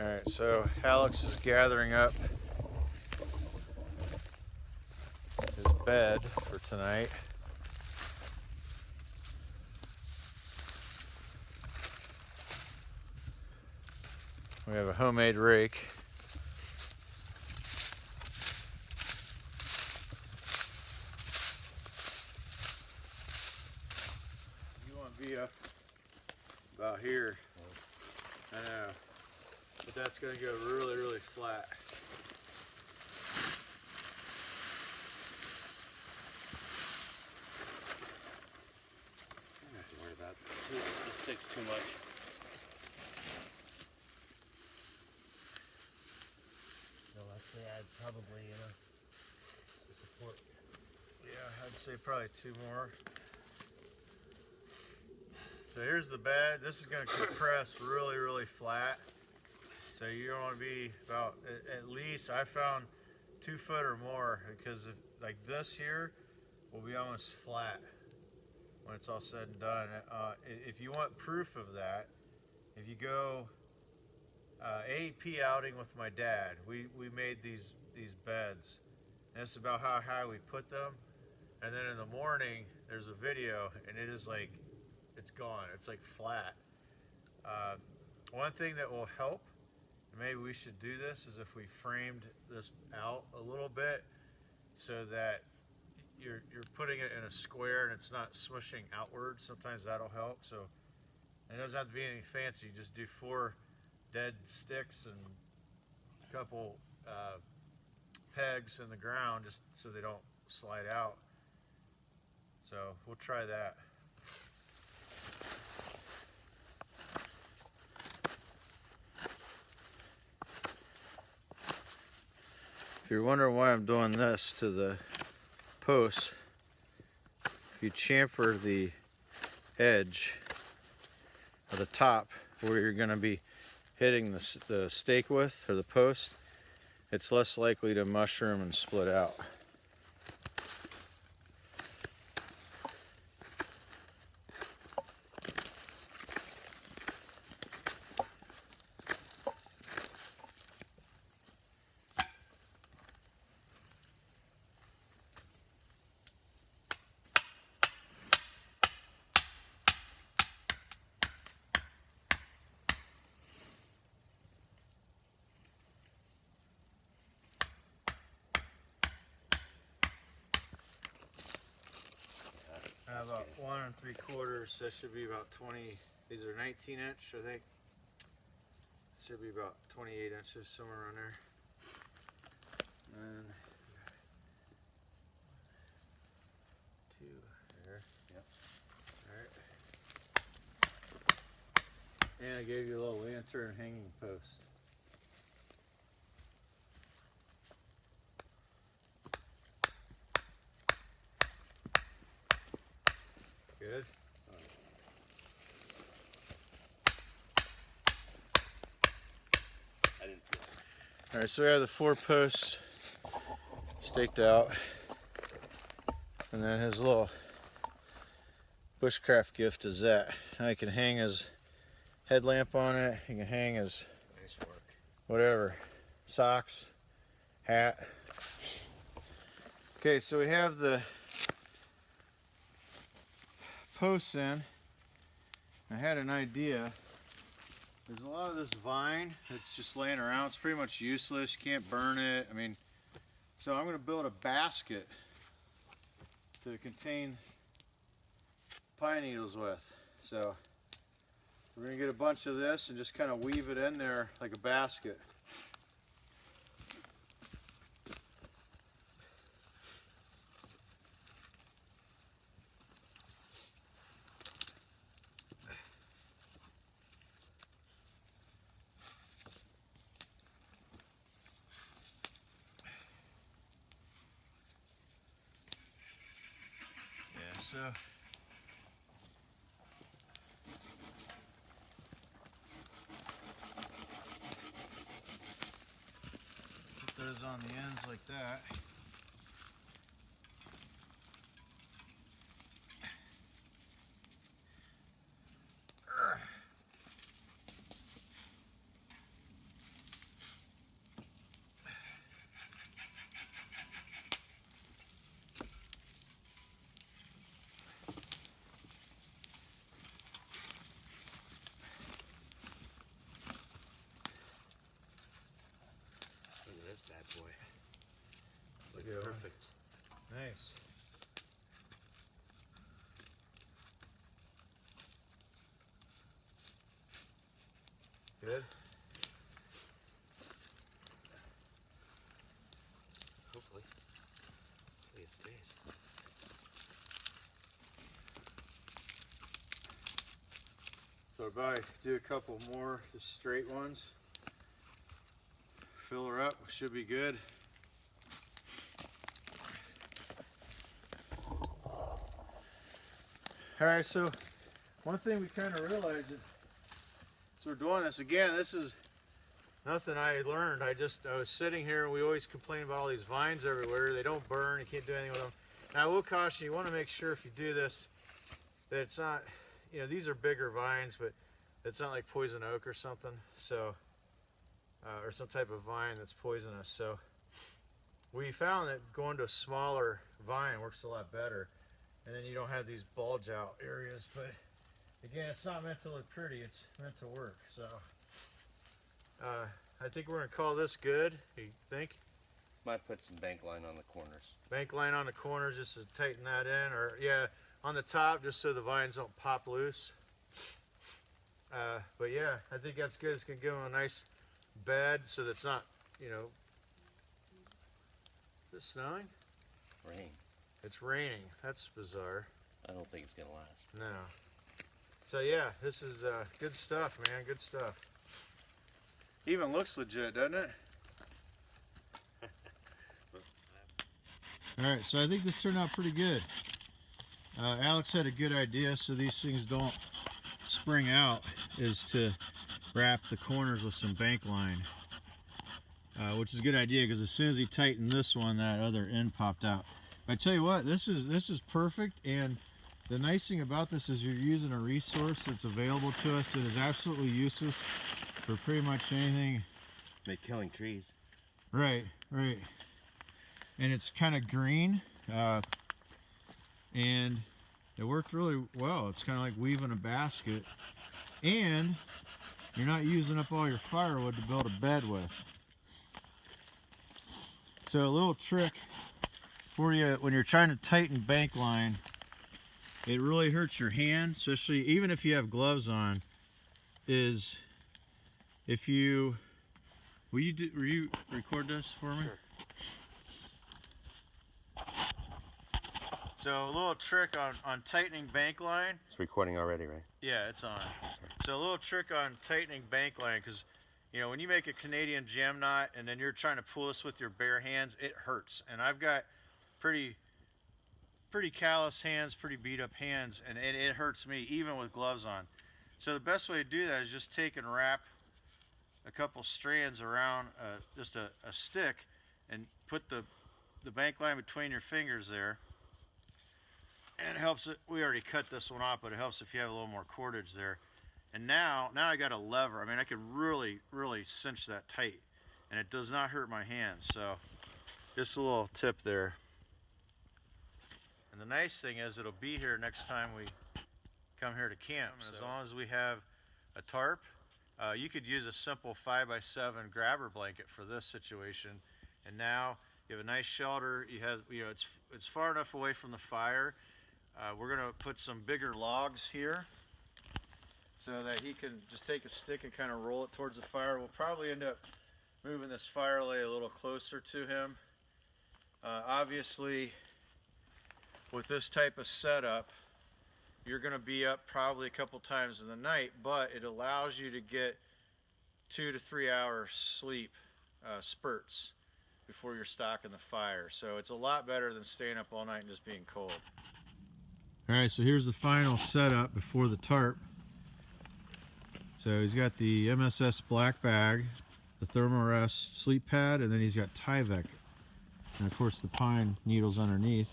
Alright, so Alex is gathering up his bed for tonight. We have a homemade rake. You want to be up about here. I know. But that's going to go really, really flat. I don't have to worry about the sticks too much. No, actually, I'd probably, some support. Yeah, I'd say probably 2 more. So here's the bed. This is going to compress really, really flat. So you don't want to be about, at least I found 2 foot or more, because if, like this here will be almost flat when it's all said and done. If you want proof of that, if you go AEP outing with my dad, we made these beds, and it's about how high we put them. And then in the morning there's a video, and it is like, it's gone. It's like flat. One thing that will help, and maybe we should do this, is if we framed this out a little bit so that you're putting it in a square and it's not smushing outward. Sometimes that'll help. So it doesn't have to be anything fancy. You just do 4 dead sticks and a couple pegs in the ground just so they don't slide out. So we'll try that. If you're wondering why I'm doing this to the posts, if you chamfer the edge of the top where you're going to be hitting the stake with, or the post, it's less likely to mushroom and split out. About 1 3/4, that should be about 20. These are 19 inch, I think. Should be about 28 inches, somewhere around there. And 2 there. Yep. All right. And I gave you a little lantern hanging post. Good. I didn't feel it. All right, so we have the 4 posts staked out, and then his little Bushcraft gift is that. Now he can hang his headlamp on it. He can hang his Nice work. whatever, socks, hat. Okay, so we have the posts in. I had an idea. There's a lot of this vine that's just laying around. It's pretty much useless. You can't burn it. I mean, so I'm going to build a basket to contain pine needles with. So we're going to get a bunch of this and just kind of weave it in there like a basket. So put those on the ends like that. that go? Perfect. Nice. Good. Hopefully it stays. So probably do a couple more just straight ones. Fill her up, should be good. Alright, so one thing we kind of realized is we're doing this again. This is nothing I learned. I was sitting here and we always complain about all these vines everywhere. They don't burn, you can't do anything with them. Now I will caution you, want to make sure if you do this that it's not, you know, these are bigger vines, but it's not like poison oak or something. So, or some type of vine that's poisonous. So we found that going to a smaller vine works a lot better. And then you don't have these bulge out areas. But again, it's not meant to look pretty, it's meant to work. So I think we're gonna call this good. You think? Might put some bank line on the corners. Bank line on the corners just to tighten that in, or yeah, on the top just so the vines don't pop loose. But yeah, I think that's good. It's gonna give them a nice bed so that's not, you know. Is it snowing? Rain. It's raining. That's bizarre. I don't think it's gonna last. No. So yeah, this is good stuff, man. Good stuff. Even looks legit, doesn't it? All right, so I think this turned out pretty good. Alex had a good idea, so these things don't spring out, is to wrap the corners with some bank line, which is a good idea because as soon as he tightened this one, that other end popped out. But I tell you what, this is perfect, and the nice thing about this is you're using a resource that's available to us that is absolutely useless for pretty much anything. Like killing trees. Right, right. And it's kind of green, and it worked really well. It's kind of like weaving a basket, and you're not using up all your firewood to build a bed with. So a little trick for you when you're trying to tighten bank line, it really hurts your hand, especially even if you have gloves on, is if you, will you record this for me? Sure. So a little trick on tightening bank line. It's recording already, right? Yeah, it's on. So a little trick on tightening bank line, because you know when you make a Canadian jam knot and then you're trying to pull this with your bare hands, it hurts. And I've got pretty callous hands, pretty beat up hands, and it hurts me even with gloves on. So the best way to do that is just take and wrap a couple strands around just a stick and put the bank line between your fingers there. And it helps it, we already cut this one off, but it helps if you have a little more cordage there. And now I got a lever. I mean, I could really cinch that tight, and it does not hurt my hands. So just a little tip there. And the nice thing is it'll be here next time we come here to camp. As long as we have a tarp, you could use a simple 5x7 grabber blanket for this situation. And now you have a nice shelter. You have, you know, it's far enough away from the fire. We're gonna put some bigger logs here so that he can just take a stick and kind of roll it towards the fire. We'll probably end up moving this fire lay a little closer to him. Obviously, with this type of setup, you're gonna be up probably a couple times in the night, but it allows you to get 2 to 3 hour sleep spurts before you're stocking the fire. So it's a lot better than staying up all night and just being cold. All right, so here's the final setup before the tarp. So he's got the MSS black bag, the Thermarest sleep pad, and then he's got Tyvek, and of course the pine needles underneath,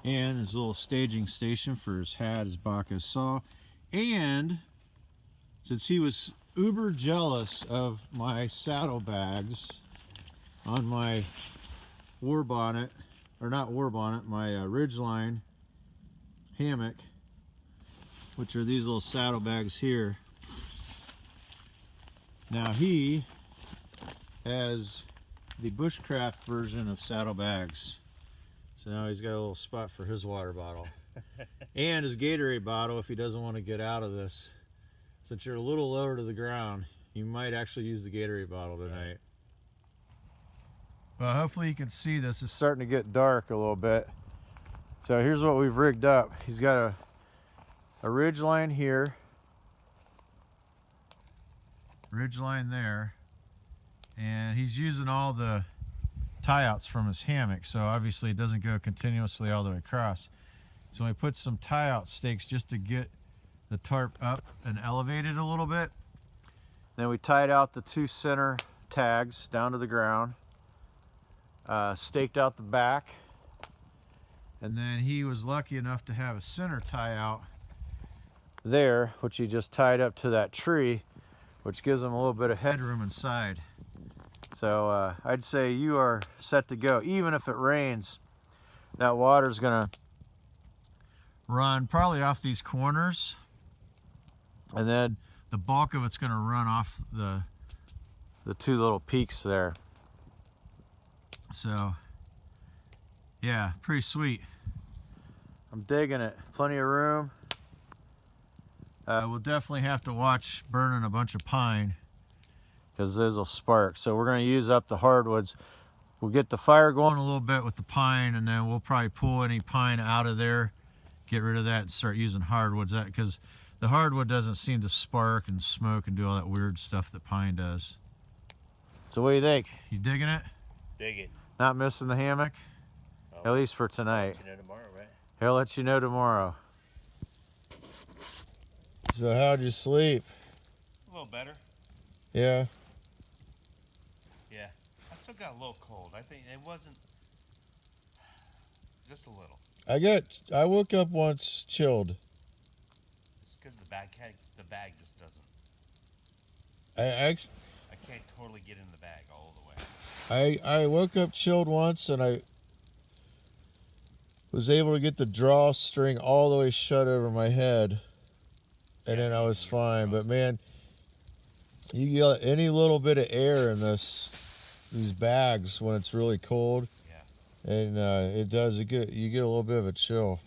and his little staging station for his hat, his Bacchus saw. And since he was uber jealous of my saddlebags on my war bonnet, or not war bonnet, my Ridgeline hammock, which are these little saddlebags here. Now he has the Bushcraft version of saddlebags. So now he's got a little spot for his water bottle. And his Gatorade bottle if he doesn't want to get out of this. Since you're a little lower to the ground, you might actually use the Gatorade bottle tonight. Well, hopefully you can see this is starting to get dark a little bit. So here's what we've rigged up. He's got a ridge line here, ridge line there, and he's using all the tie outs from his hammock, so obviously it doesn't go continuously all the way across. So we put some tie out stakes just to get the tarp up and elevated a little bit. Then we tied out the 2 center tags down to the ground, staked out the back, and then he was lucky enough to have a center tie out there, which he just tied up to that tree, which gives him a little bit of headroom inside. So I'd say you are set to go. Even if it rains, that water's gonna run probably off these corners, and then the bulk of it's gonna run off the 2 little peaks there. So yeah, pretty sweet. I'm digging it. Plenty of room. We'll definitely have to watch burning a bunch of pine, because those will spark. So we're going to use up the hardwoods. We'll get the fire going a little bit with the pine, and then we'll probably pull any pine out of there, get rid of that, and start using hardwoods. Because the hardwood doesn't seem to spark and smoke and do all that weird stuff that pine does. So what do you think? You digging it? Dig it. Not missing the hammock? Oh, At least for tonight. I'll let you know tomorrow, right? He'll let you know tomorrow. So how'd you sleep? A little better. Yeah. Yeah. I still got a little cold. I think it wasn't just a little. I woke up once chilled. It's because the bag just doesn't. I can't totally get in the bag all the way. I woke up chilled once, and I was able to get the drawstring all the way shut over my head, and then I was fine. But man, you get any little bit of air in these bags when it's really cold, Yeah. and you get a little bit of a chill.